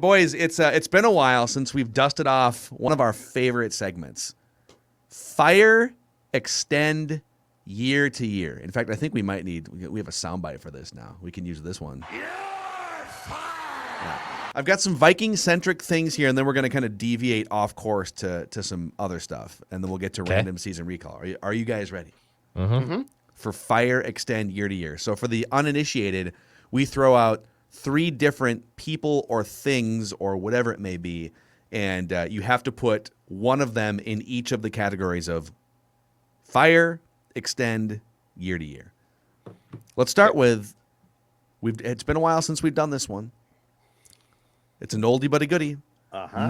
Boys, it's been a while since we've dusted off one of our favorite segments. Fire, extend, year to year. In fact, I think we have a soundbite for this now. We can use this one. Yeah. I've got some Viking-centric things here, and then we're going to kind of deviate off course to some other stuff, and then we'll get to random season recall. Are you guys ready? Mm-hmm. For fire, extend, year to year. So for the uninitiated, we throw out 3 different people or things or whatever it may be, and you have to put one of them in each of the categories of fire, extend, year to year. Let's start with, it's been a while since we've done this one. It's an oldie but a goodie.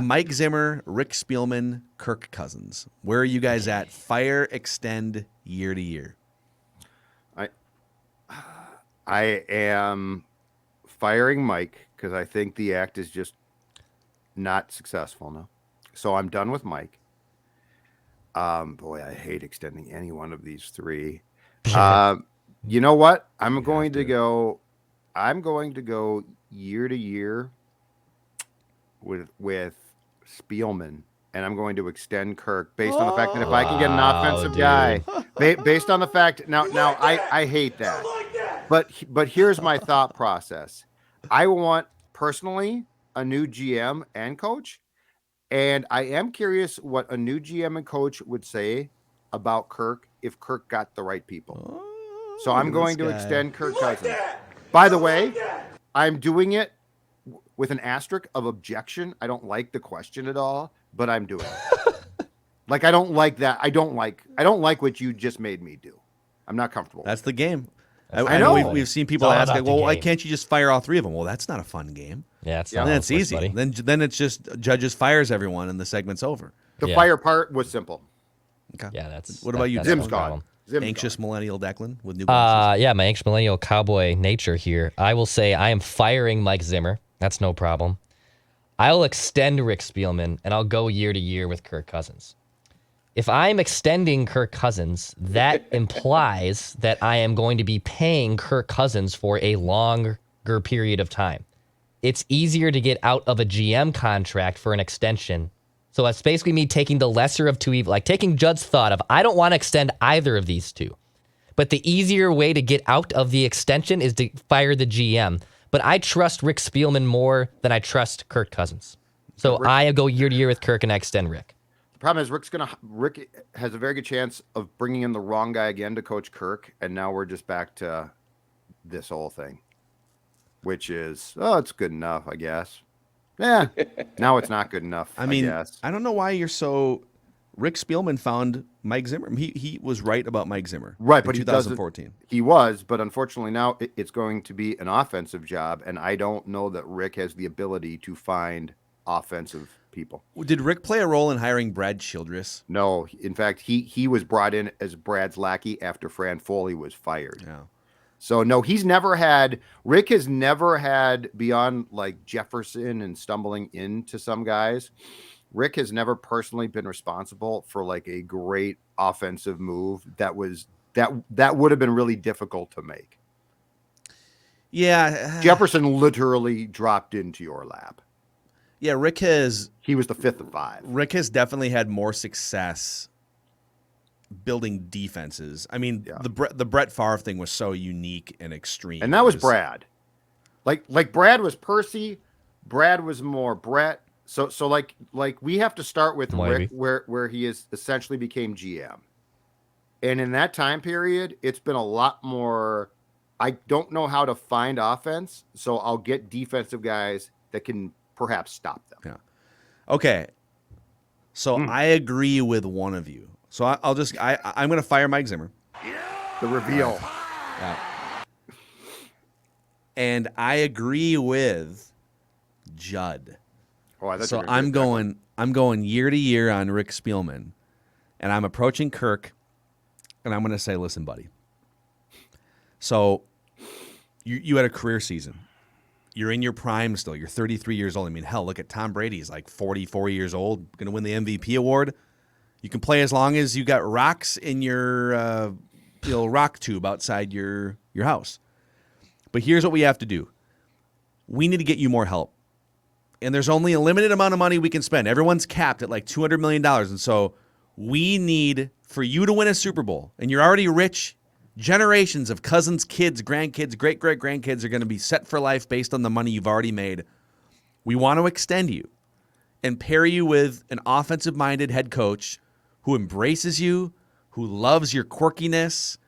Mike Zimmer, Rick Spielman, Kirk Cousins. Where are you guys at? Fire, extend, year to year. I am firing Mike because I think the act is just not successful now. So I'm done with Mike. Boy, I hate extending any one of these 3. You know what? I'm going to go year to year with Spielman, and I'm going to extend Kirk based on the fact that if I can get an offensive guy, based on the fact now I hate that. But here's my thought process. I want personally a new GM and coach, and I am curious what a new GM and coach would say about Kirk if Kirk got the right people. So I'm going to extend Kirk Cousins. By the way, I'm doing it with an asterisk of objection. I don't like the question at all, but I'm doing it. Like, I don't like that. I don't like what you just made me do. I'm not comfortable. That's the game. I know. We've seen people ask, like, well, why can't you just fire all 3 of them? Well, that's not a fun game. Yeah, it's then it's easy. Buddy. Then it's just judges fires everyone and the segment's over. The fire part was simple. Okay. Yeah, that's. What about you? Zim's gone. Anxious millennial Declan with new glasses. Yeah, my anxious millennial cowboy nature here. I will say I am firing Mike Zimmer. That's no problem. I'll extend Rick Spielman, and I'll go year to year with Kirk Cousins. If I'm extending Kirk Cousins, that implies that I am going to be paying Kirk Cousins for a longer period of time. It's easier to get out of a GM contract for an extension. So that's basically me taking the lesser of 2 evils, like taking Judd's thought of, I don't want to extend either of these 2. But the easier way to get out of the extension is to fire the GM. But I trust Rick Spielman more than I trust Kirk Cousins. So I go year to year with Kirk and I extend Rick. The problem is Rick has a very good chance of bringing in the wrong guy again to coach Kirk, and now we're just back to this whole thing, which is, it's good enough, I guess. Yeah, now it's not good enough. I guess. I don't know why you're so. Rick Spielman found Mike Zimmer. He was right about Mike Zimmer. Right, but 2014. He was, but unfortunately now it's going to be an offensive job, and I don't know that Rick has the ability to find offensive people. Did Rick play a role in hiring Brad Childress? No. In fact, he was brought in as Brad's lackey after Fran Foley was fired. Yeah. So no, Rick has never had, beyond like Jefferson and stumbling into some guys, Rick has never personally been responsible for like a great offensive move that would have been really difficult to make. Yeah. Jefferson literally dropped into your lap. Yeah, he was the 5th of 5. Rick has definitely had more success building defenses. I mean, the Brett Favre thing was so unique and extreme. And that was Brad. Like Brad was Percy, Brad was more Brett. So like we have to start with Rick where he is essentially became GM. And in that time period, it's been a lot more. I don't know how to find offense, so I'll get defensive guys that can perhaps stop them. Yeah. Okay. So I agree with one of you. So I'm going to fire Mike Zimmer. The reveal. Yeah. And I agree with Judd. So I'm going year to year on Rick Spielman, and I'm approaching Kirk, and I'm going to say, listen, buddy. So you had a career season. You're in your prime still. You're 33 years old. I mean, hell, look at Tom Brady. He's like 44 years old, going to win the MVP award. You can play as long as you got rocks in your rock tube outside your house. But here's what we have to do. We need to get you more help. and there's only a limited amount of money we can spend. Everyone's capped at like $200 million. And so we need for you to win a Super Bowl, and you're already rich. Generations of cousins, kids, grandkids, great-great-grandkids are going to be set for life based on the money you've already made. We want to extend you and pair you with an offensive-minded head coach who embraces you, who loves your quirkiness,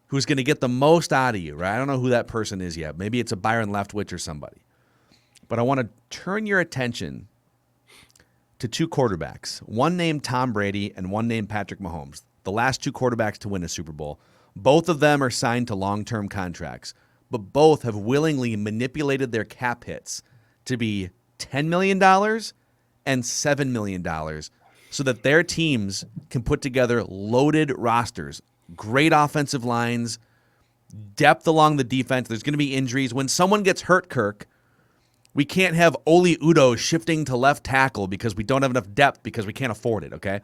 who's going to get the most out of you, right? I don't know who that person is yet. Maybe it's a Byron Leftwich or somebody. But I want to turn your attention to two quarterbacks, one named Tom Brady and one named Patrick Mahomes, the last two quarterbacks to win a Super Bowl. Both of them are signed to long-term contracts, but both have willingly manipulated their cap hits to be $10 million and $7 million so that their teams can put together loaded rosters, great offensive lines, depth along the defense. There's going to be injuries. When someone gets hurt, Kirk, we can't have Oli Udoh shifting to left tackle because we don't have enough depth because we can't afford it, okay?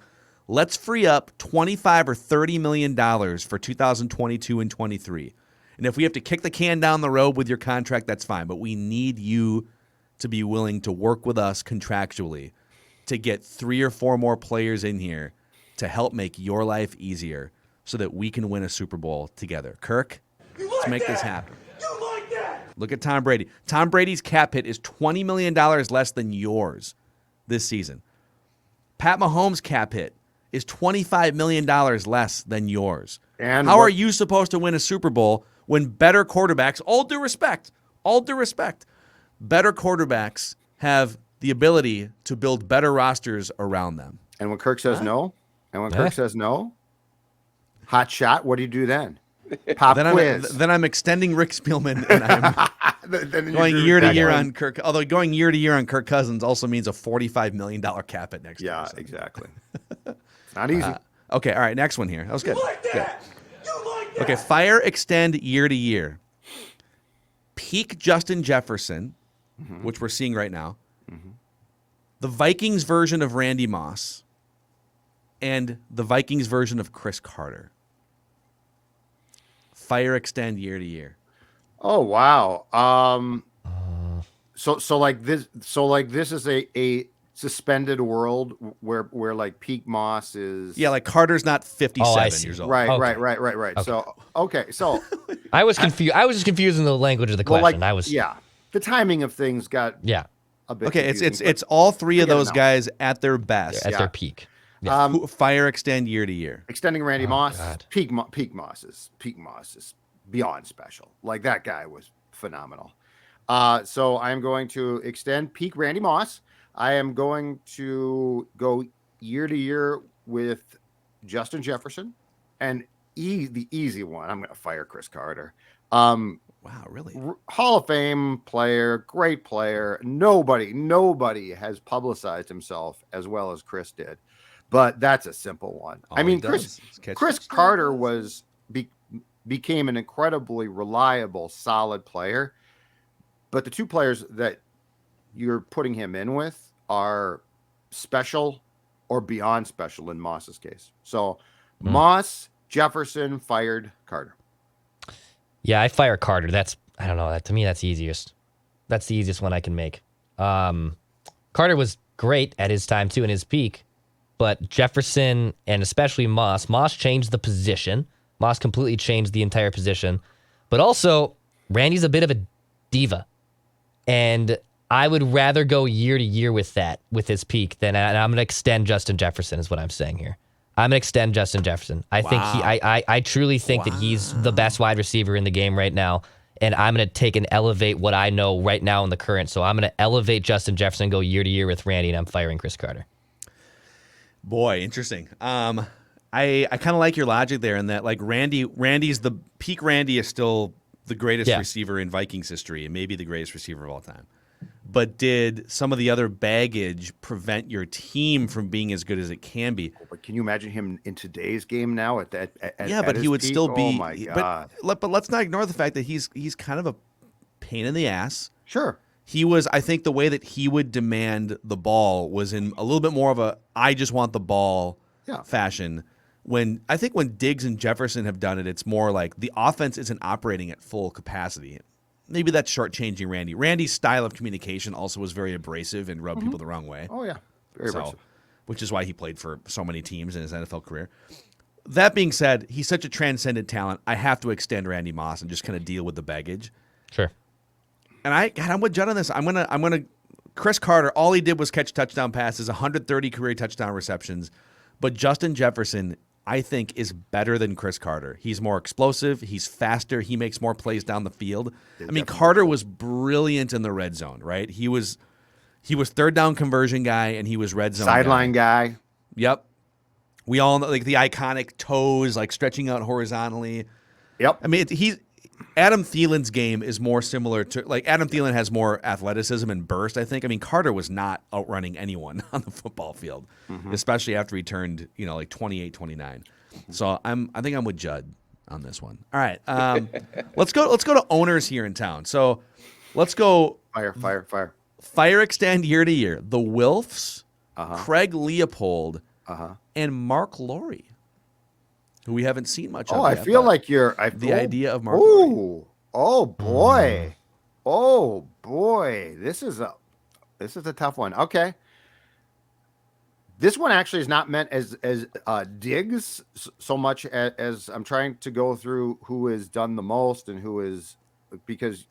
Let's free up $25 or $30 million for 2022 and 23. And if we have to kick the can down the road with your contract, that's fine. But we need you to be willing to work with us contractually to get 3 or 4 more players in here to help make your life easier so that we can win a Super Bowl together. Kirk, let's make this happen. Look at Tom Brady. Tom Brady's cap hit is $20 million less than yours this season. Pat Mahomes' cap hit is $25 million less than yours. And how are you supposed to win a Super Bowl when better quarterbacks, all due respect, better quarterbacks have the ability to build better rosters around them? And when Kirk says no, hot shot, what do you do then? Pop quiz. Then I'm extending Rick Spielman, and I'm going year to year on Kirk. Although going year to year on Kirk Cousins also means a $45 million cap hit next year. Yeah, exactly. It's not easy. Okay, all right, next one here. That was good. Okay, fire extend year to year. Peak Justin Jefferson, which we're seeing right now. The Vikings version of Randy Moss, and the Vikings version of Chris Carter. Fire extend year to year. Oh wow. So like this is a suspended world where like peak Moss is. Yeah, like Carter's not 57 years old. Right. Okay. So so I was confused. I was just confused in the language of the question. The timing of things got a bit Okay, confusing, it's all three of those guys at their best. at their peak. Fire extend year to year. Extending Randy Moss, God. peak Moss is beyond special. Like that guy was phenomenal. So I'm going to extend peak Randy Moss. I am going to go year to year with Justin Jefferson, and the easy one. I'm going to fire Chris Carter. Wow, really? Hall of Fame player, great player. Nobody has publicized himself as well as Chris did. But that's a simple one. All I mean, he does is catch Chris Carter became an incredibly reliable, solid player. But the two players that you're putting him in with are special or beyond special in Moss's case. So Moss, Jefferson, fired Carter. Yeah, I fire Carter. I don't know. To me, that's easiest. That's the easiest one I can make. Carter was great at his time too, in his peak. But Jefferson and especially Moss changed the position. Moss completely changed the entire position. But also, Randy's a bit of a diva. And I would rather go year to year with his peak than I'm going to extend Justin Jefferson is what I'm saying here. I'm going to extend Justin Jefferson. I think I truly think that he's the best wide receiver in the game right now. And I'm going to take and elevate what I know right now in the current. So I'm going to elevate Justin Jefferson, go year to year with Randy, and I'm firing Chris Carter. Boy, interesting. I kind of like your logic there in that, like, Randy's the peak. Randy is still the greatest receiver in Vikings history and maybe the greatest receiver of all time. But did some of the other baggage prevent your team from being as good as it can be? But can you imagine him in today's game now? But he would peak? still be. Oh my God! But let's not ignore the fact that he's kind of a pain in the ass. Sure. He was, I think the way that he would demand the ball was in a little bit more of a I just want the ball fashion. When Diggs and Jefferson have done it, it's more like the offense isn't operating at full capacity. maybe that's shortchanging Randy. Randy's style of communication also was very abrasive and rubbed people the wrong way. Oh yeah, very impressive. Which is why he played for so many teams in his NFL career. That being said, he's such a transcendent talent. I have to extend Randy Moss and just kind of deal with the baggage. Sure. And I'm with Judd on this. I'm gonna. Chris Carter, all he did was catch touchdown passes, 130 career touchdown receptions. But Justin Jefferson, I think, is better than Chris Carter. He's more explosive. He's faster. He makes more plays down the field. I mean, Carter was brilliant in the red zone, right? He was third down conversion guy, and he was red zone Sideline guy. Yep. We all know, like, the iconic toes, like stretching out horizontally. Yep. I mean, Adam Thielen's game is more similar to, like, Adam Thielen has more athleticism and burst, I think. I mean, Carter was not outrunning anyone on the football field, especially after he turned, like 28, 29. So I think I'm with Judd on this one. All right. Let's go to owners here in town. So let's go Fire. extend year to year. The Wilfs, Craig Leopold, and Mark Laurie, who we haven't seen much of yet. I feel like the idea of Mark Laurie. Oh boy. Oh boy. This is a tough one. Okay. This one actually is not meant as digs so much as I'm trying to go through who has done the most and who is, because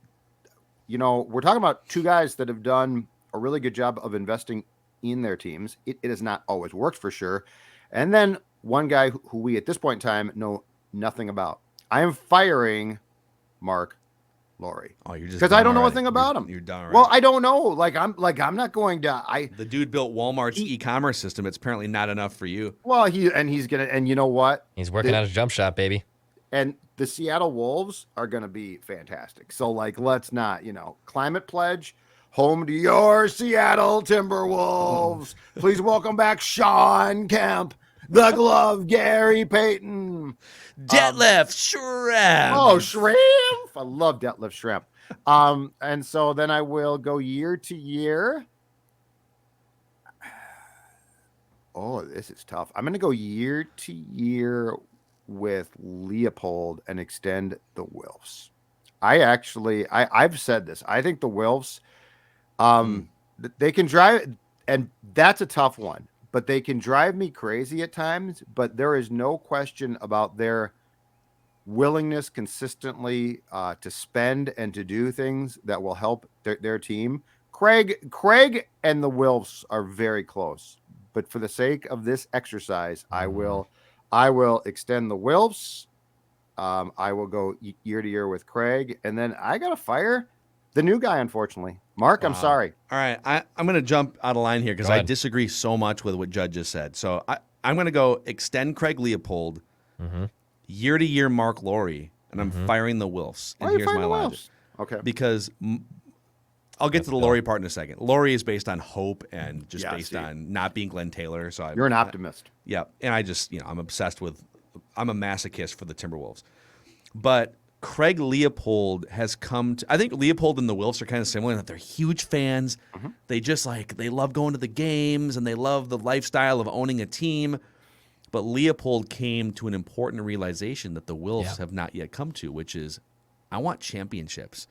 we're talking about two guys that have done a really good job of investing in their teams. It has not always worked, for sure. And then one guy who we at this point in time know nothing about. I am firing Mark Laurie. Oh, you're just because I don't know a thing about him. You're done. Well, I don't know. I'm not going to. The dude built Walmart's e-commerce system. It's apparently not enough for you. Well, he's gonna, and you know what? He's working on his jump shot, baby. And the Seattle Wolves are gonna be fantastic. So let's not, climate pledge. Home to your Seattle Timberwolves. Please welcome back Sean Kemp, the glove Gary Payton. Detlef Schrempf. Oh, Schrempf. I love Detlef Schrempf. And so then I will go year to year. Oh, this is tough. I'm going to go year to year with Leopold and extend the Wilfs. I've said this. I think the Wilfs, they can drive, and that's a tough one, but they can drive me crazy at times. But there is no question about their willingness consistently to spend and to do things that will help their team. Craig and the Wilfs are very close, but for the sake of this exercise, I will extend the Wilfs. I will go year to year with Craig, and then I got to fire the new guy, unfortunately. Mark, I'm sorry. All right. I'm going to jump out of line here because I disagree so much with what Judd just said. So I'm going to go extend Craig Leopold, year to year Mark Laurie, and I'm firing the Wilfs. And here's my logic. Okay. Because I'll get to the Laurie part in a second. Laurie is based on hope and just based on not being Glenn Taylor. So you're an optimist. Yeah. And I just, I'm obsessed with, I'm a masochist for the Timberwolves. But Craig Leopold has come to, I think Leopold and the Wilfs are kind of similar in that they're huge fans. They just they love going to the games and they love the lifestyle of owning a team. But Leopold came to an important realization that the Wilfs have not yet come to, which is, I want championships.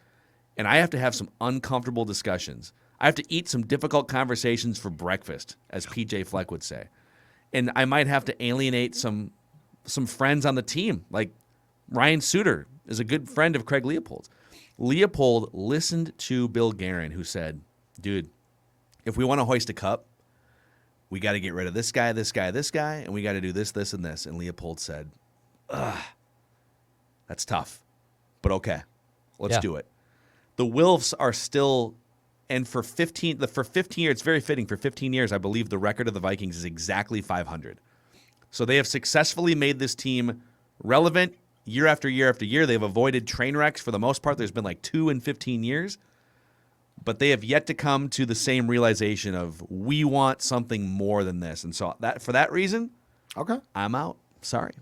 And I have to have some uncomfortable discussions. I have to eat some difficult conversations for breakfast, as PJ Fleck would say. And I might have to alienate some friends on the team, like Ryan Suter is a good friend of Craig Leopold's. Leopold listened to Bill Guerin, who said, dude, if we want to hoist a cup, we got to get rid of this guy, and we got to do this, this, and this. And Leopold said, that's tough, but okay, let's do it. The Wilfs are still, and for 15 years, it's very fitting. For 15 years, I believe the record of the Vikings is exactly 500. So they have successfully made this team relevant year after year after year. They've avoided train wrecks for the most part. There's been like 2 in 15 years. But they have yet to come to the same realization of, we want something more than this. And so for that reason, I'm out. Sorry.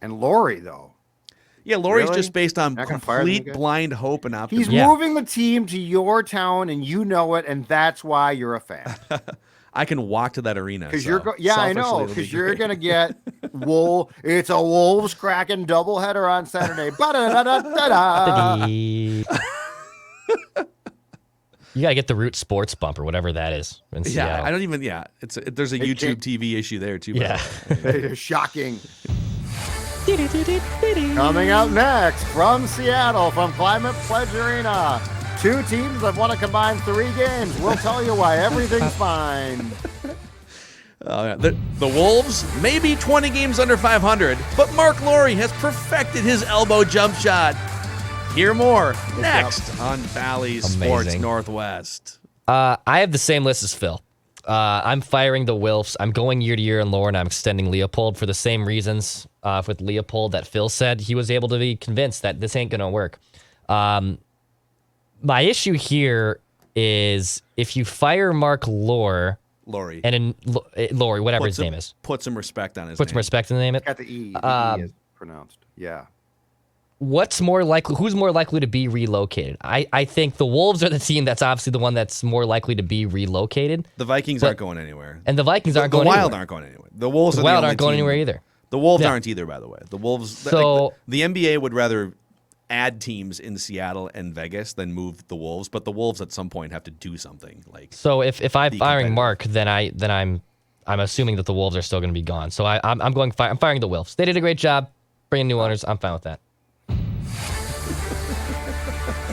And Laurie, though. Yeah, Laurie's just based on complete blind hope and optimism. He's moving the team to your town, and you know it, and that's why you're a fan. I can walk to that arena. Because I know. Because you're going to get it's a Wolves Kraken doubleheader on Saturday. You gotta get the Root Sports bump or whatever that is in Yeah, Seattle. I don't even. Yeah, there's a YouTube can't- TV issue there too. by Yeah. the way. Shocking. Coming up next from Seattle, from Climate Pledge Arena, 2 teams that want to combine 3 games. We'll tell you why everything's fine. Oh, yeah. The Wolves may be 20 games under 500, but Mark Laurie has perfected his elbow jump shot. Hear more next on Valley Sports Amazing. Northwest. I have the same list as Phil. I'm firing the Wilfs. I'm going year to year in lore, and I'm extending Leopold for the same reasons with Leopold that Phil said. He was able to be convinced that this ain't going to work. My issue here is if you fire Mark Laurie, Laurie. Laurie, whatever his name is, Put some respect on his put name. some respect in the name. Got the E. The E is pronounced. Yeah. Who's more likely to be relocated? I think the Wolves are the team that's obviously the one that's more likely to be relocated, The Vikings aren't going anywhere. and the Vikings aren't The going Wild anywhere. aren't going anywhere. The Wolves The are Wild the only aren't going team- anywhere either. The Wolves Yeah. aren't either, by the way. The Wolves. So- the NBA would rather add teams in Seattle and Vegas than move the Wolves, but the Wolves at some point have to do something. Like So if I'm Be firing competitive. Mark, then I'm assuming that the Wolves are still going to be gone. So I'm firing the Wolves. They did a great job bringing new owners. I'm fine with that.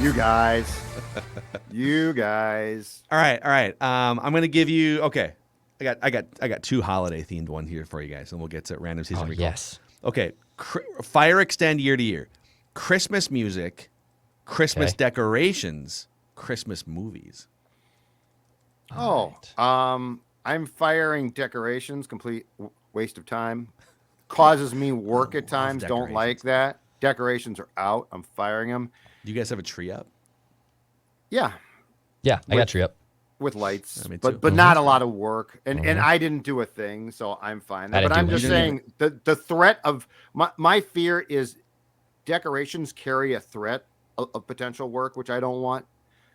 You guys. You guys. all right. I'm gonna give you. Okay, I got 2 holiday themed one here for you guys, and we'll get to random season. Oh recall. yes. Okay, fire extend year to year, Christmas music, Christmas Okay. decorations, Christmas movies. Oh, I'm firing decorations. Complete waste of time. Causes me work at times. Don't like decorations. that. Decorations are out. I'm firing them. Do you guys have a tree up? Yeah, Yeah, I got you up. with lights, Yeah, me too. but not a lot of work. And I didn't do a thing, so I'm fine. I didn't But do I'm it just either. saying the threat of my fear is decorations carry a threat of potential work, which I don't want.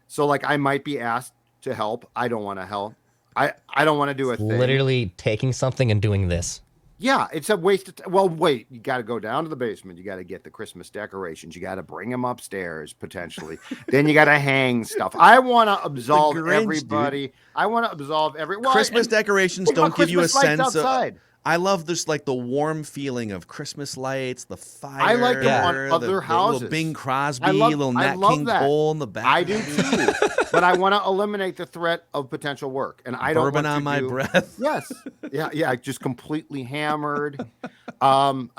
So like I might be asked to help. I don't want to help. I don't want to do a thing. Literally taking something and doing this. Yeah, it's a waste of time. Well, wait, you got to go down to the basement. You got to get the Christmas decorations. You got to bring them upstairs, potentially. Then you got to hang stuff. I want to absolve Grinch, dude. everybody. I want to absolve well, Christmas and decorations what about don't give you a Christmas lights sense of. outside? I love this, like the warm feeling of Christmas lights, the fire. I like them on the other little houses. Bing Crosby, I love- little I Nat love King that. Cole in the back. I do too. But I want to eliminate the threat of potential work. And I don't Bourbon want on to my do- breath. Yes. Yeah. Just completely hammered.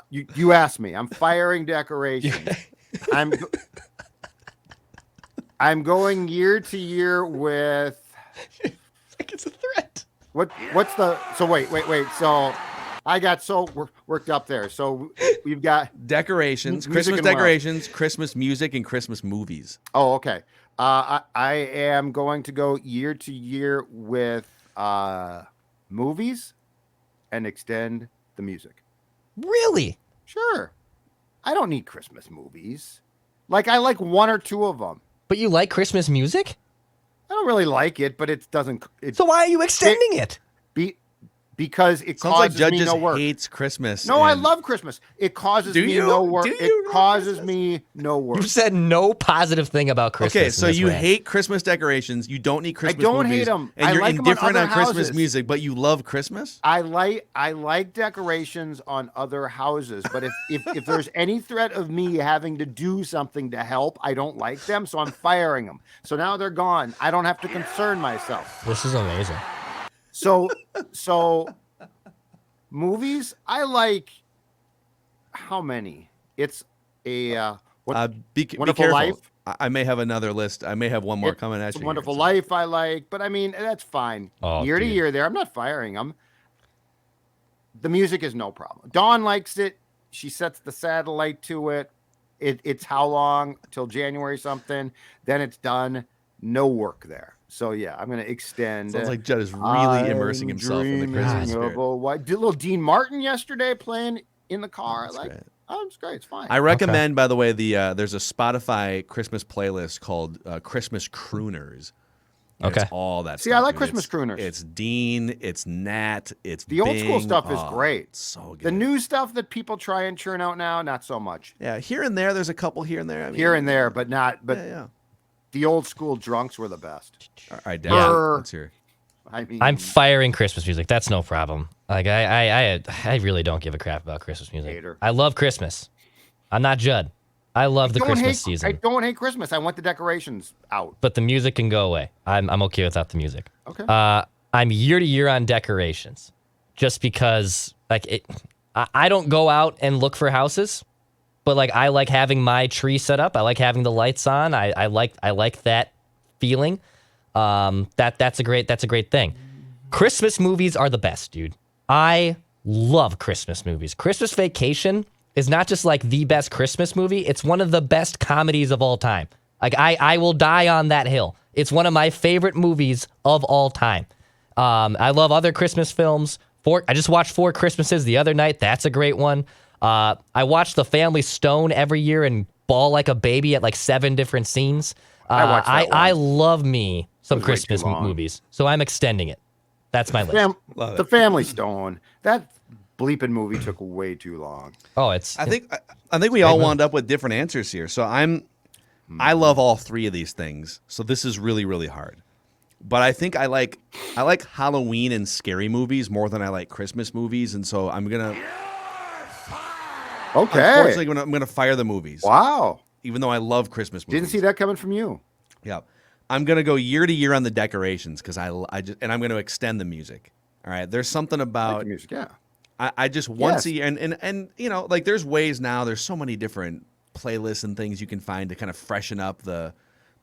You asked me. I'm firing decorations. I'm going year to year with Like it's a threat. what's the so wait. So I got so worked up there. So we've got Decorations, Music Christmas and what else? decorations, Christmas music, and Christmas movies. oh okay. I am going to go year to year with movies and extend the music. Really? Sure. I don't need Christmas movies. Like I like 1 or 2 of them. But you like Christmas music? I don't really like it, but it doesn't. So why are you extending it? Because it Sounds like causes Judd me just no work. hates Christmas. No, I and- love Christmas. It causes Do me you? no work. Do you It really causes Christmas? me no work. You said no positive thing about Christmas. Okay, so in this you rant. hate Christmas decorations. You don't need Christmas don't movies, hate 'em. and I you're like 'em on indifferent other on Christmas houses. music, but you love Christmas. I like decorations on other houses, but if there's any threat of me having to do something to help, I don't like them, so I'm firing them. So now they're gone. I don't have to concern myself. This is amazing. So movies, I like how many? It's a Be Wonderful careful. Life? I may have another list. I may have one more coming at It's you. a here, Wonderful so- Life I like, but I mean that's fine. Oh, year to dude. year there, I'm not firing them. The music is no problem. Dawn likes it. She sets the satellite to it. It's how long till January something. Then it's done. No work there. So yeah, I'm gonna extend. Sounds like Judd is really immersing I'm himself in the dreaming Christmas of spirit. a white- Did little Dean Martin yesterday playing in the car. That's Like, great. oh, it's great. It's fine. I recommend, by the way, there's a Spotify Christmas playlist called Christmas Crooners. And Okay. It's all that See, stuff. I like dude. Christmas It's- crooners. It's Dean, it's Nat, it's The old school Bing. stuff is Oh, great. it's so good. The new stuff that people try and churn out now, not so much. Yeah, here and there, there's a couple here and there. I mean, Here and there, but not. But yeah. the old school drunks were the best. All right, Dad, Yeah. let's hear. I mean, I'm firing Christmas music. That's no problem. Like I really don't give a crap about Christmas music. Hater. I love Christmas. I'm not Judd. I love the don't Christmas hate, season. I don't hate Christmas. I want the decorations out. But the music can go away. I'm okay without the music. Okay. I'm year to year on decorations, just because I don't go out and look for houses, but like I like having my tree set up. I like having the lights on. I like that feeling. That's a great thing. Christmas movies are the best, dude. I love Christmas movies. Christmas Vacation is not just like the best Christmas movie. It's one of the best comedies of all time. Like I will die on that hill. It's one of my favorite movies of all time. I love other Christmas films. I just watched Four Christmases the other night. That's a great one. I watch The Family Stone every year and bawl like a baby at like 7 different scenes. I watched that one. I love me some It was way too Christmas long. movies, so I'm extending it. That's my list. The Family Stone. That bleeping movie took way too long. Oh, it's I think we all wound up with different answers here. So I love all 3 of these things. So this is really, really hard. But I think I like Halloween and scary movies more than I like Christmas movies, and so I'm gonna Okay. I'm gonna fire the movies. Wow. Even though I love Christmas movies. Didn't see that coming from you. Yeah, I'm gonna go year to year on the decorations because I just and I'm gonna extend the music. All right, there's something I like about the music, yeah. I just once Yes. a year and you know like there's ways now. There's so many different playlists and things you can find to kind of freshen up the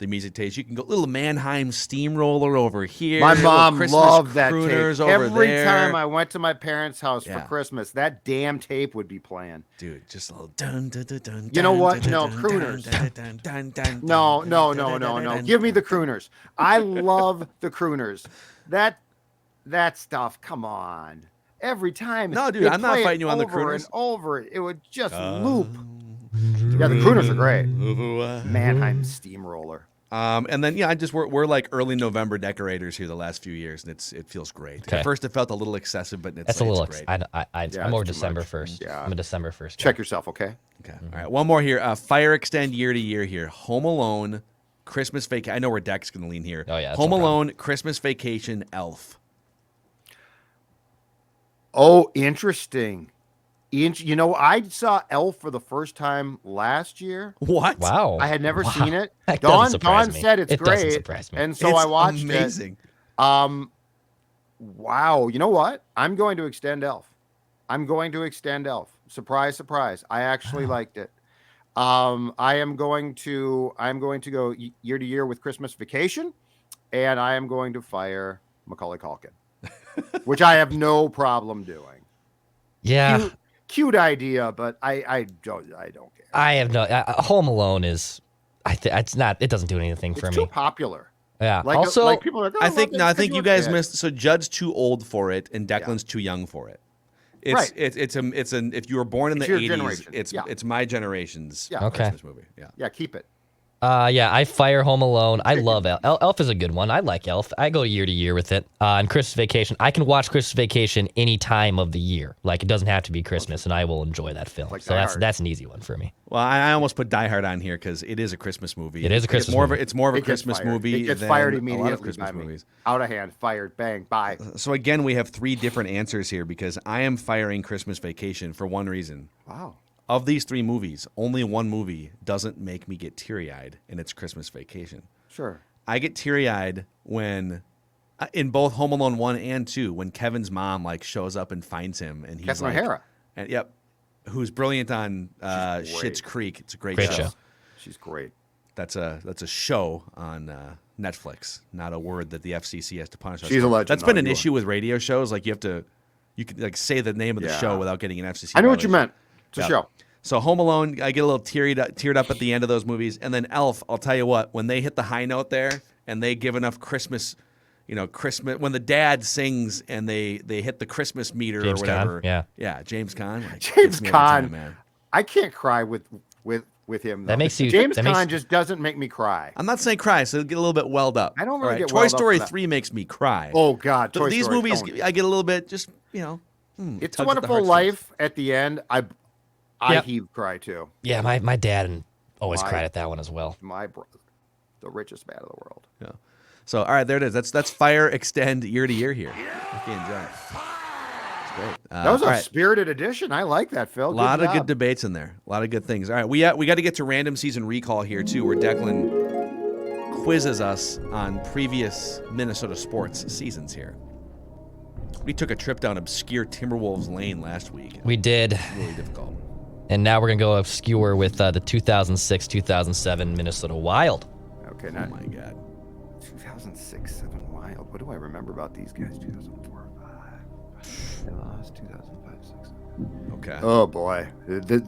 music taste. You can go little Mannheim Steamroller over here. My little mom Christmas loved that crooners tape. over Every there. time I went to my parents' house Yeah. for Christmas, that damn tape would be playing. Dude, just a little dun dun dun dun. You know dun, what? dun, No, dun, crooners. dun, dun, dun, dun, No, dun, no, dun, no, dun, no, dun, no. dun. Give me the crooners. I love the crooners. That stuff, come on. Every time. No, dude, they'd I'm not play it fighting you on the over crooners. and over. It would just loop. Yeah, the crooners are great. Mannheim Steamroller. And then yeah, we're like early November decorators here the last few years, and it feels great. Okay. At first, it felt a little excessive, but it's that's a little. It's great. I'm Yeah, more it's too December much. 1st. Yeah. I'm a December 1st. Check yourself, okay? Okay. All right. One more here. Fire extend year to year here. Home Alone, Christmas Vacation. I know where Deck's going to lean here. Oh, yeah, that's Home no problem. Alone, Christmas Vacation, Elf. Oh, interesting. You know, I saw Elf for the first time last year. What? Wow. I had never Wow. seen it. That doesn't surprise Dawn me. said it's It doesn't great, surprise me. and so It's I watched amazing. it. Wow. You know what? I'm going to extend Elf. Surprise, surprise. I actually liked it. I'm going to go year to year with Christmas Vacation, and I am going to fire Macaulay Culkin, which I have no problem doing. Yeah. Cute idea, but I don't care. I have no. Home Alone is. It's not. It doesn't do anything for It's me. too popular. Yeah. Like, also, like people are like, oh, I think love no. I this think because you you're a guys kid. missed. So Judd's too old for it, and Declan's too young for it. It's Right. it's an if you were born in It's the your 80s, generation. it's Yeah. it's my generation's Yeah. Okay. Christmas movie. Yeah. Yeah, keep it. yeah, I fire Home Alone. I love Elf. Elf is a good one. I like Elf. I go year to year with it. And Christmas Vacation, I can watch Christmas Vacation any time of the year. Like it doesn't have to be Christmas, and I will enjoy that film. Like So Die that's Hard. that's an easy one for me. Well, I almost put Die Hard on here because it is a Christmas movie. It is a Christmas movie. It's more of a It gets Christmas fired. movie. It gets than fired a immediately lot of Christmas by me. movies. Out of hand, fired, bang, bye. So again, we have 3 different answers here because I am firing Christmas Vacation for one reason. Wow. Of these 3 movies, only one movie doesn't make me get teary-eyed, and it's Christmas Vacation. Sure. I get teary-eyed when, in both Home Alone 1 and 2, when Kevin's mom like shows up and finds him, and he's Catherine like, O'Hara. and yep, who's brilliant on She's great. Schitt's Creek. It's a great, Great show. show. She's great. That's a show on Netflix, not a word that the FCC has to punish us. She's for. a legend, That's been though, an you are. issue with radio shows. Like you can like say the name of the Yeah. show without getting an FCC. I know what you violation. meant. It's a Yeah. show. So Home Alone, I get a little teared up at the end of those movies, and then Elf. I'll tell you what, when they hit the high note there, and they give enough Christmas, Christmas when the dad sings and they hit the Christmas meter James or whatever. Caan, yeah, James Caan. Like, James gets me every Caan. time, man. I can't cry with him. Though. That makes you- James that makes- Caan just doesn't make me cry. I'm not saying cry, so get a little bit welled up. I don't All really get Toy welled up Story for that. 3 makes me cry. Oh God, Toy These Story, movies, don't. I get a little bit just It's tugs a at the Wonderful heartstrings. Life at the end. I Yep. heave cry too. Yeah, my dad always Why? cried at that one as well. My brother the richest man in the world. Yeah. So all right, there it is. That's fire extend year to year here. Okay, enjoy. It's great. That was a all right. spirited edition. I like that, Phil. A lot of good debates in there. A lot of good things. All right, we got to get to random season recall here too, where Declan quizzes us on previous Minnesota sports seasons here. We took a trip down obscure Timberwolves lane last week. We did. Really difficult. And now we're going to go obscure with the 2006-2007 Minnesota Wild. Okay, Oh now my God. 2006, 7 Wild. What do I remember about these guys? 2004, 5. They lost 2005, 6. Okay. Oh boy, this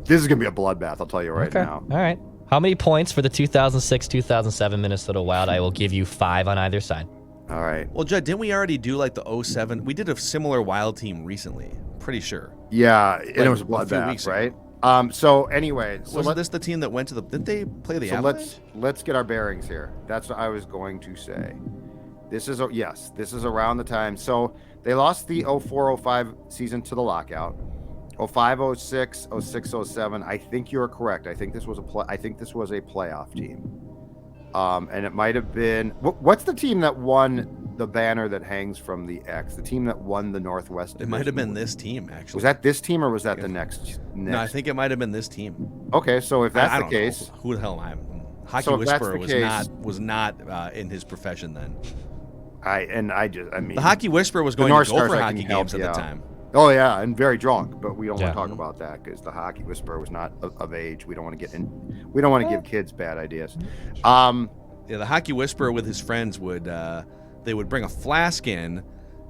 is gonna be a bloodbath. I'll tell you right now. All right. How many points for the 2006-2007 Minnesota Wild? I will give you 5 on either side. All right. Well, Judd, didn't we already do like the 07? We did a similar Wild team recently. Pretty sure. Yeah, and it was a a few bloodbath, weeks ago. right? So anyway, so Wasn't this the team that went to the? Didn't they play the Avalanche? let's get our bearings here. That's what I was going to say. This is around the time. So they lost the 04-05 season to the lockout. 05, 06, 06, 07. I think you're correct. I think this was a playoff team. And it might have been what's the team that won the banner that hangs from the X? The team that won the Northwest It Division? might have been this team actually. Was that this team or was that the next? No, I think it might have been this team. Okay, so if that's I the don't case, know. Who the hell am I? Hockey So if that's Whisperer the was not in his profession then. I mean The Hockey Whisperer was going North to go Stars for I hockey can help games at you the out. time. Oh yeah, and very drunk, but we don't want Yeah. to talk about that because the Hockey Whisperer was not of age. We don't want to get in. We don't want to give kids bad ideas. Yeah, the Hockey Whisperer with his friends would they would bring a flask in,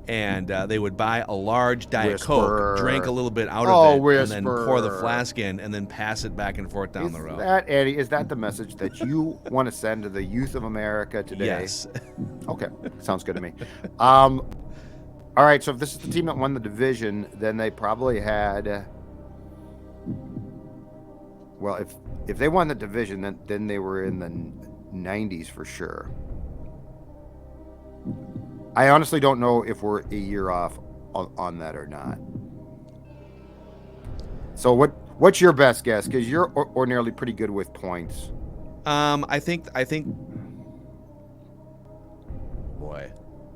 and they would buy a large Diet Whisperer. Coke, drink a little bit out Oh, of it, and then pour the Whisperer. flask in, and then pass it back and forth down the road. Eddie, is that the message that you want to send to the youth of America today? Yes. Okay, sounds good to me. All right, so if this is the team that won the division, then they probably had. Well, if they won the division, then they were in the 90s for sure. I honestly don't know if we're a year off on that or not. So what's your best guess? Because you're ordinarily pretty good with points. I think. Boy,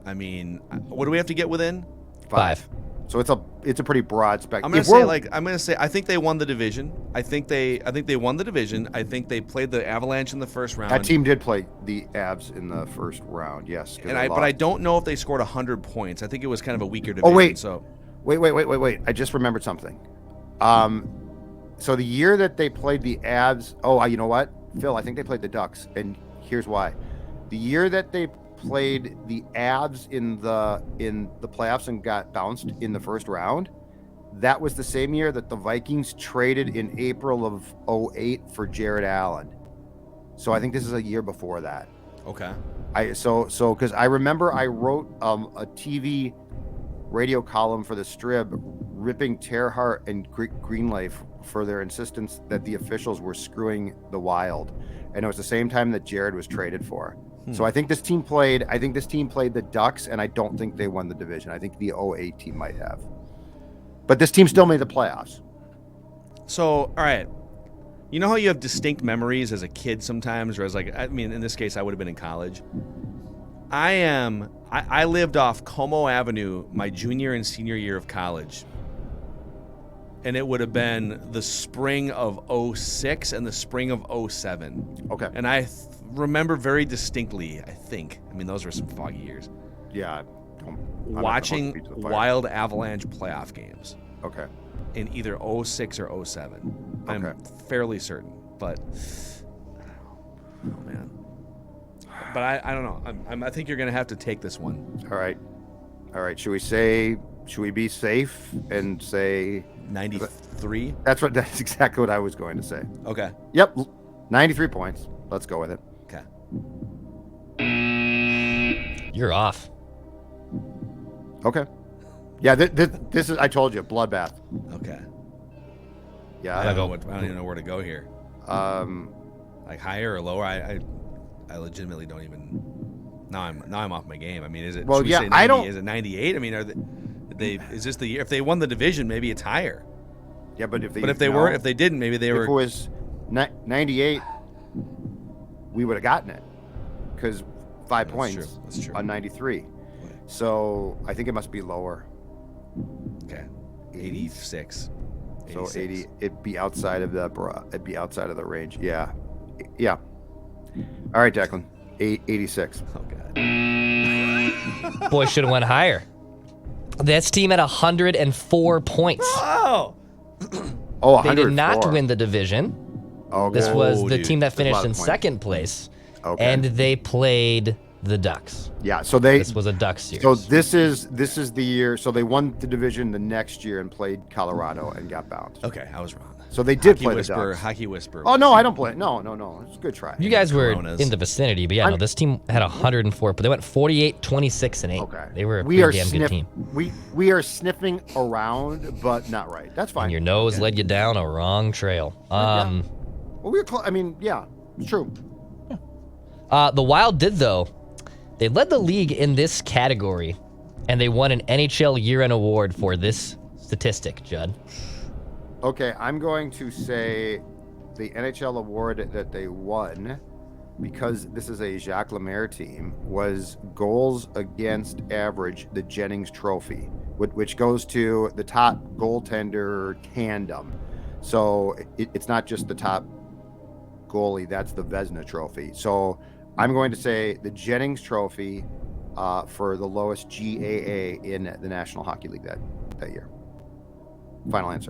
I mean, what do we have to get within? 5. So it's a pretty broad spectrum. I'm gonna say I think they won the division. I think they won the division. I think they played the Avalanche in the first round. That team did play the Avs in the first round, yes. but I don't know if they scored 100 points. I think it was kind of a weaker division. Oh wait, So wait! I just remembered something. So the year that they played the Avs, you know what, Phil? I think they played the Ducks, and here's why. The year that they played the Avs in the playoffs and got bounced in the first round, that was the same year that the Vikings traded in April of 2008 for Jared Allen. So I think this is a year before that. okay. Because I remember I wrote a TV radio column for the Strib ripping Terhart and Greenleaf for their insistence that the officials were screwing the Wild, and it was the same time that Jared was traded for. So I think this team played the Ducks, and I don't think they won the division. I think the 2008 team might have, but this team still made the playoffs. So all right, you know how you have distinct memories as a kid sometimes, or in this case, I would have been in college. I lived off Como Avenue my junior and senior year of college. And it would have been the spring of 06 and the spring of 07. Okay. And I remember very distinctly, I think. I mean, those were some foggy years. Yeah. Watching Wild Avalanche playoff games Okay. in either 06 or 07. I'm Okay. fairly certain. But, oh, man. But I don't know. I think you're going to have to take this one. All right. Should we be safe and say 93? that's exactly what I was going to say. Okay. Yep. 93 points. Let's go with it. Okay. You're off. Okay. Yeah, this is, I told you, bloodbath. Okay. Yeah. I don't even know where to go here. Um, Like higher or lower? I legitimately don't even. Now I'm off my game. I mean, is it? Well, should we yeah, say I 90, don't- Is it 98? I mean, is this the year? If they won the division, maybe it's higher. yeah, but if they If they didn't, maybe they if were. it was 98, we would have gotten it. because 5 That's points true. That's true. on 93. So I think it must be lower. Okay. 86. So 86. 80. It'd be outside of it'd be outside of the range. Yeah. Yeah. All right, Declan. 86. Oh god. Boy, should have went higher. This team had 104 points. Oh. Oh, They did not 104. win the division. Okay. This was Oh, the dude. team that That's a lot finished of in points. second place, Okay. and they played the Ducks. Yeah. So they. This was a Ducks series. So this is the year. So they won the division the next year and played Colorado and got bounced. Okay, I was wrong. So they did Hockey play Whisper. the Ducks. Hockey Whisper. Oh no, I don't blame. No. It's a good try. you guys were Coronas. in the vicinity, but yeah, no, this team had 104, but they went 48, 26, and 8. Okay. They were a we pretty are damn good team. We are sniffing around, but not right. That's fine. And your nose led you down a wrong trail. Well, we were close. I mean, yeah, it's true. The Wild did, though. They led the league in this category, and they won an NHL year-end award for this statistic, Judd. Okay, I'm going to say the NHL award that they won, because this is a Jacques Lemaire team, was goals against average, the Jennings Trophy, which goes to the top goaltender tandem. So it's not just the top goalie, that's the Vezina Trophy. So I'm going to say the Jennings Trophy for the lowest GAA in the National Hockey League that year. Final answer.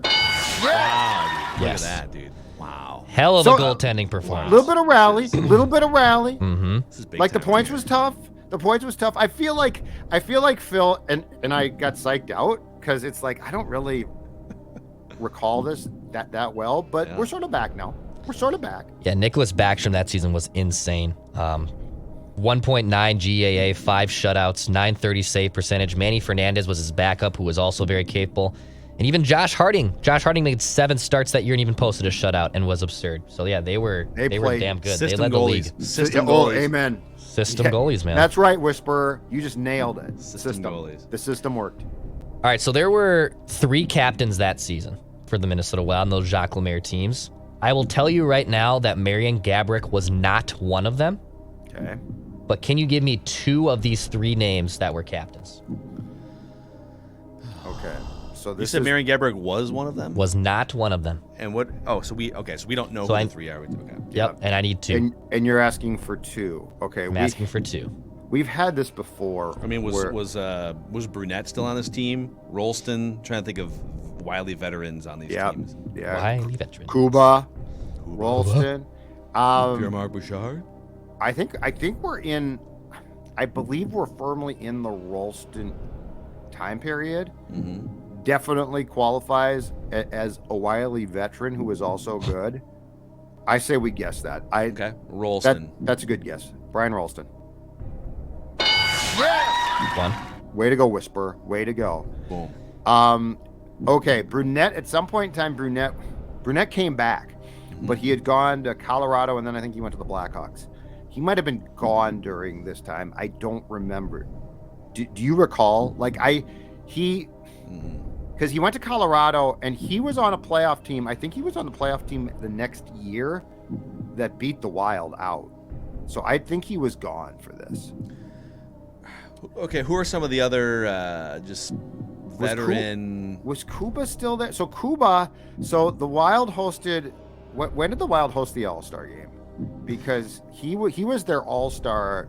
Wow, dude. Yes. Look at that, dude. Wow. Hell of So, a goaltending performance. Little bit of rally, little bit of rally. Mm-hmm. This is big Like the time points here. was tough. The points was tough. I feel like Phil and I got psyched out because it's like I don't really recall this that well, but Yeah. we're sort of back now. We're sort of back. Yeah, Nicholas Backstrom that season was insane. 1.9 GAA, 5 shutouts, 930 save percentage. Manny Fernandez was his backup, who was also very capable. And even Josh Harding. Josh Harding made 7 starts that year and even posted a shutout and was absurd. So yeah, they were played damn good. They System led the league. goalies. System Oh, goalies. amen. System Yeah, goalies, man. That's right, Whisperer. You just nailed it. System goalies. The system worked. All right, so there were 3 captains that season for the Minnesota Wild and those Jacques Lemaire teams. I will tell you right now that Marian Gaborik was not one of them. Okay. But can you give me 2 of these 3 names that were captains? Okay. So You this said is Marian Gaborik was one of them? Was not one of them. And what? Oh, so we don't know So who I- the 3 are. Okay. Yep, and I need 2. and you're asking for 2. Okay. I'm asking for 2. We've had this before. I mean, where- was Brunette still on this team? Rolston? Trying to think of wily veterans on these teams. Yeah. Why leave veteran? Kuba, Rolston. Pierre-Marc Bouchard? I think we're in. I believe we're firmly in the Rolston time period. Mm-hmm. Definitely qualifies as a wily veteran who is also good. I say we guess that. Okay. Rolston. That's a good guess. Brian Rolston. 1. Way to go, Whisper. Way to go. Boom. Okay, Brunette. At some point in time, Brunette came back, but he had gone to Colorado, and then I think he went to the Blackhawks. He might have been gone during this time. I don't remember. Do you recall? Like because he went to Colorado and he was on a playoff team. I think he was on the playoff team the next year that beat the Wild out. So I think he was gone for this. Okay, who are some of the other just veteran? Was Kuba still there? So the Wild hosted. When did the Wild host the All-Star game? Because he was their All-Star.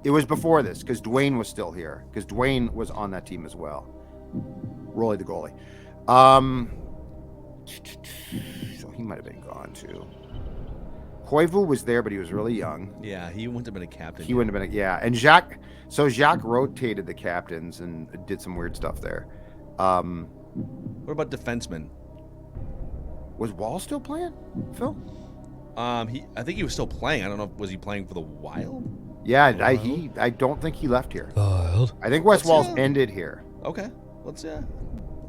It was before this because Dwayne was still here because Dwayne was on that team as well. Rolly the goalie. So he might have been gone too. Koivu was there, but he was really young. Yeah, he wouldn't have been a captain. He wouldn't have been. And Jacques rotated the captains and did some weird stuff there. What about defensemen? Was Wall still playing, Phil? I think he was still playing. I don't know. Was he playing for the Wild? Yeah, I don't think he left here. Wild. I think West Walls Yeah. ended here. Okay. Let's All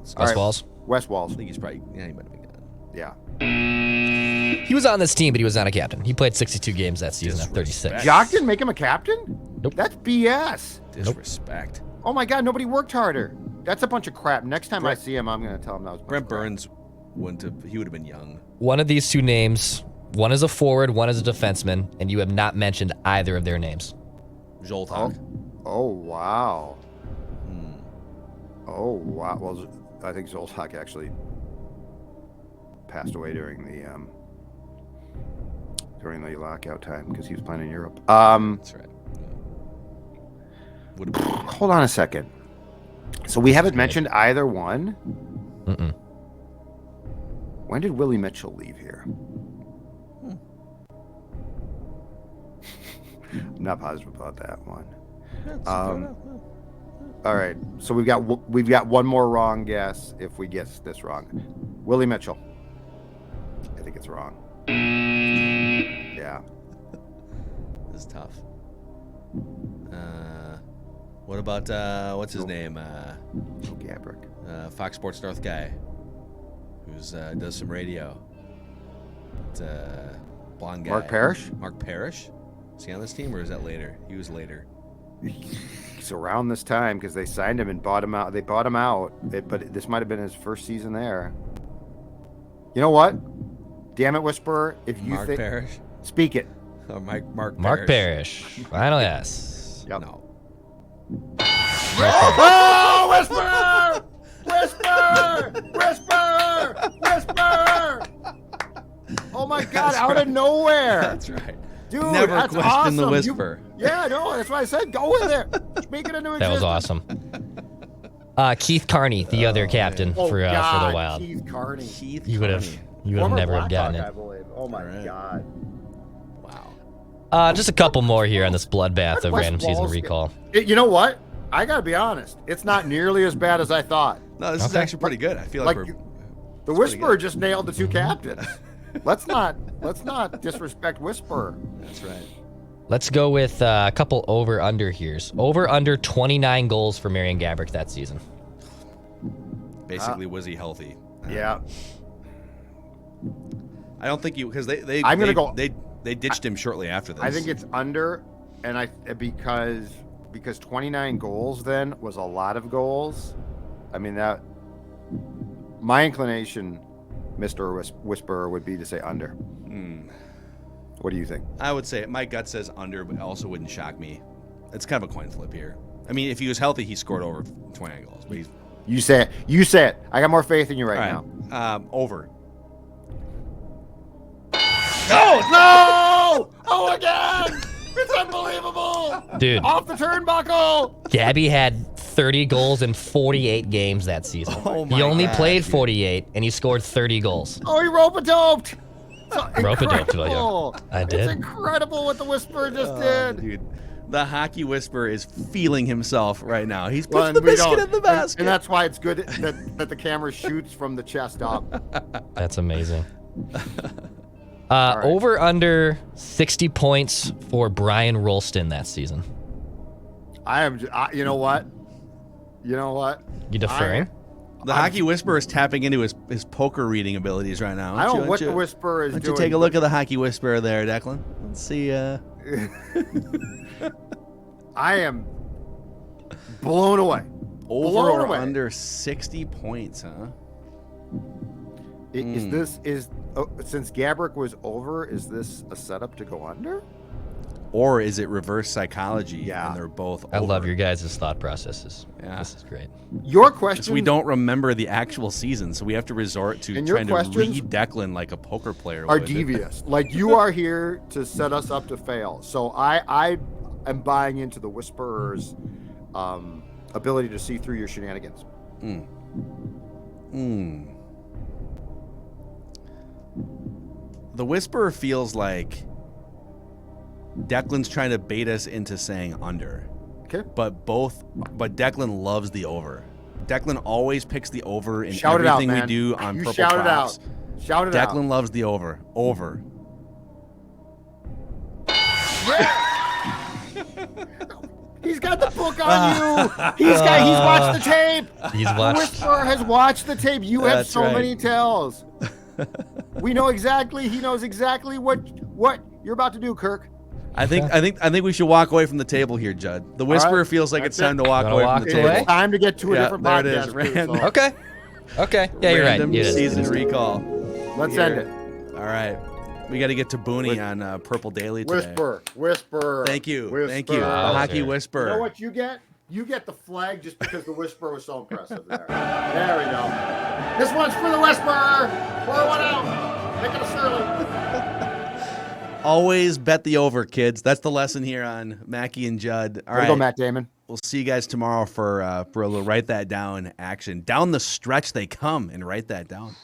West right. Walls. West I Walls. think he's probably. Yeah, he might have been good. Yeah. He was on this team, but he was not a captain. He played 62 games that season at 36. Disrespect. Jock didn't make him a captain? Nope. That's BS. Disrespect. Oh my God, nobody worked harder. That's a bunch of crap. Next time I Brent- see him, I'm going to tell him that was a bunch Brent of crap. Burns wouldn't have. He would have been young. One of these 2 names One is a forward, one is a defenseman, and you have not mentioned either of their names. Zoltak. Oh wow. Hmm. Oh wow. Well, I think Zoltak actually passed away during the lockout time because he was playing in Europe. That's right. Would have been. Hold on a second. So we haven't mentioned either one. Mm-mm. When did Willie Mitchell leave here? I'm not positive about that one. All right, so we've got one more wrong guess if we guess this wrong. Willie Mitchell. I think it's wrong. Yeah. This is tough. What about what's his name? Gabrick. Fox Sports North guy, who's does some radio. Blonde guy. Mark Parrish? Mark Parrish. Is he on this team or is that later? He was later. He's around this time because they signed him and bought him out. They bought him out, but this might have been his first season there. You know what? Damn it, Whisperer! If you Mark think, Parrish. speak it. Mark Parrish. Final yes. Yep. No. Oh, Whisperer! Whisper! Whisper! Whisper! Oh my God! Out of nowhere, That's right. dude. Never that's question awesome. the whisper. Yeah, no, that's why I said go with it. Speak it into existence. That was awesome. Keith Carney, the other captain Oh, for God, the Wild. Keith Carney. Keith You would have Carney. never have gotten Blackhawk, it. I believe. Oh my Right. God. Wow. Just a couple more here on this bloodbath of Wes random season Walsh- recall. You know what? I gotta be honest. It's not nearly as bad as I thought. No, this is Okay. actually pretty good. I feel like, Like we're. the pretty Whisperer good. just nailed the two captains. Let's not disrespect Whisperer. That's right. Let's go with a couple over-under here's. Over-under 29 goals for Marian Gaborik that season. Basically, was he healthy? Yeah. I don't think you because they I'm gonna they, go- they ditched him shortly after this. I think it's under, and because 29 goals then was a lot of goals. I mean that. My inclination, Mr. Whisperer, would be to say under. What do you think? I would say my gut says under, but it also wouldn't shock me. It's kind of a coin flip here. I mean, if he was healthy, he scored over 29 goals. But he's You say it. You say it. I got more faith in you right all now. right. Over. No! Oh, again! It's unbelievable! Dude, Off the turnbuckle! Gabby had 30 goals in 48 games that season. Oh my he only God, played dude. 48, and he scored 30 goals. Oh, he rope-a-doped! Rope-a-doped, Incredible. I did. It's incredible what the Whisperer just did. Dude, the hockey whisperer is feeling himself right now. He's Well, putting and the we biscuit don't. in the basket. And that's why it's good that the camera shoots from the chest up. That's amazing. right. Over under 60 points for Brian Rolston that season. You know what? You know what? You deferring? The hockey whisperer is tapping into his poker reading abilities right now. I don't know what Why the Whisperer is Why doing. don't you take a look at the hockey whisperer there, Declan? Let's see. I am blown away. Over Blown or away. under 60 points, huh? Since Gaborik was over, is this a setup to go under? Or is it reverse psychology? Yeah. And they're both I love over? your guys' thought processes. Yeah. This is great. Your Because question. we don't remember the actual season, so we have to resort to And your trying to questions read Declan like a poker player are would. devious. Like you are here to set us up to fail. So I am buying into the Whisperer's ability to see through your shenanigans. The Whisperer feels like Declan's trying to bait us into saying under. Okay. But Declan loves the over. Declan always picks the over in Shout it out, everything we man. do on You Purple shout it Props. out. Shout it out. Declan loves the over. Over. He's got the book on you. He's watched the tape. He's The watched. Whisperer has watched the tape. You have That's so right. many tells. We know exactly. He knows exactly what you're about to do, Kirk. I think we should walk away from the table here, Judd. The Whisperer right. feels like That's it's time it. to walk Wanna away walk from the away? table. It's time to get to a Yeah, different there it podcast. is. too, Random. so Okay. Okay. Yeah, you're right. Random It is. season recall. Let's Here. end it. All right. We got to get to Booney on Purple Daily today. Whisper. Thank you. Whisper. Thank you. The Wow, Hockey sir. Whisper. You know what you get? You get the flag just because the Whisper was so impressive there. There we go. This one's for the Whisper. Pour one out. Make it a Shirley. Always bet the over, kids. That's the lesson here on Mackie and Judd. All Way to right. go, Matt Damon. We'll see you guys tomorrow for a little write that down action. Down the stretch they come, and write that down.